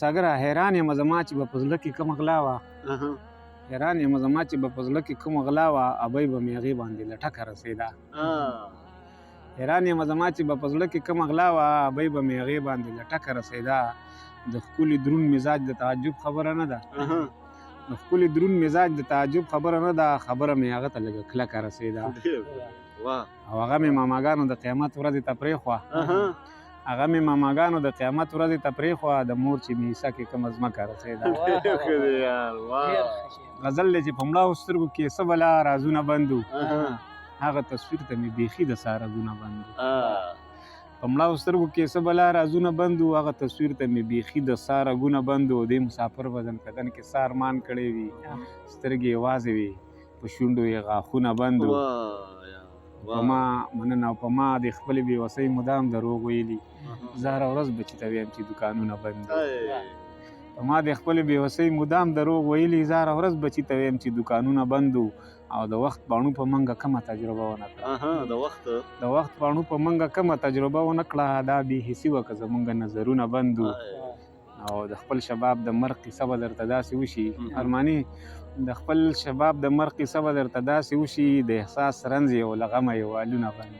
ساګره حیران یم زما چې به په زړه کې کومه غلا وه حیران یم زما چې به په زړه کې کومه غلا وه ابۍ به مې هغې باندې لټکه رسېده حیران یم زما چې به په زړه کې کومه غلا وه ابۍ به مې هغې باندې لټکه رسېده د ښکلي دروند مزاج د تعجب خبره نه ده د ښکلي دروند مزاج د تعجب خبره نه ده خبره مې هغه ته لږه کلکه رسېده او هغه مې ماماګانو د قیامت ورځې ته پرېښوه هغه مې ماماګانو د قیامت ورځې ته پرېښوه د مور چې مې حصه کې کومه ځمکه رسېده غزل دی چې په مړاو سترګو کې څه بلا رازونه بند وو هغه تصویر ته مې بیخي د ساه رګونه بند وو په مړاو سترګو کې څه بلا رازونه بند وو هغه تصویر ته مې بیخي د ساه رګونه بند وو دې مسافر بدن کدن کې ساه ارمان کړی وي سترګې یوازې وي په شونډو یې غاښونه بند وو په ما مننه او په ما د خپلې بېوسۍ مدام دروغ ویلي زه هره ورځ بچي ته ویم چې دوکانونه بند دي په ما د خپلې بېوسۍ مدام دروغ ویلي زه هره ورځ بچي ته ویم چې دوکانونه بند وو او د وخت باڼو په منګه کمه تجربه ونه کړه د وخت باڼو په منګه کمه تجربه ونه کړه دا بې حسي وه که زمونږ نظرونه بند وو او د خپل شباب د مرګ قصه به درته داسې وشي ارماني د خپل شباب د مرګ قصه به درته داسې وشي د احساس رنځ یې او له غمه یې والونه بند